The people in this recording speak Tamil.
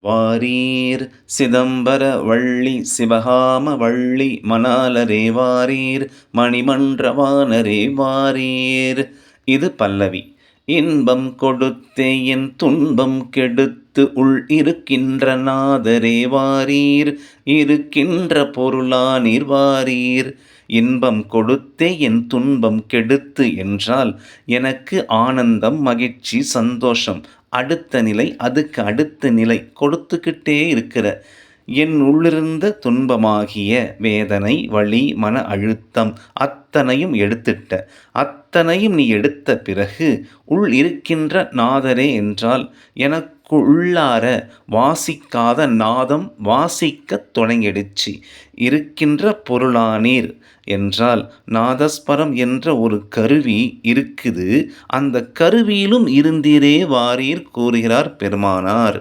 வாரீர் சிதம்பர வள்ளி சிவகாம வள்ளி மணாலரே வாரீர் மணிமன்ற வானரே வாரீர். இது பல்லவி. இன்பம் கொடுத்தே என் துன்பம் கெடுத்து உள் இருக்கின்ற நாதரே வாரீர் இருக்கின்ற பொருளானீர் வாரீர். இன்பம் கொடுத்தே என் துன்பம் கெடுத்து என்றால் எனக்கு ஆனந்தம், மகிழ்ச்சி, சந்தோஷம் அடுத்த நிலை, அதுக்கு அடுத்த நிலை கொடுத்துக்கிட்டே இருக்கிற என் உள்ளிருந்த துன்பமாகிய வேதனை, வலி, மன அழுத்தம் அத்தனையும் எடுத்துட்ட. அத்தனையும் நீ எடுத்த பிறகு உள் இருக்கின்ற நாதரே என்றால் எனக்கு உள்ளார வாசிக்காத நாதம் வாசிக்கத் தொடங்கிடுச்சு. இருக்கின்ற பொருளானீர் என்றால் நாதஸ்வரம் என்ற ஒரு கருவி இருக்குது. அந்த கருவியிலும் இருந்தீரே வாரீர் கூறுகிறார் பெருமானார்.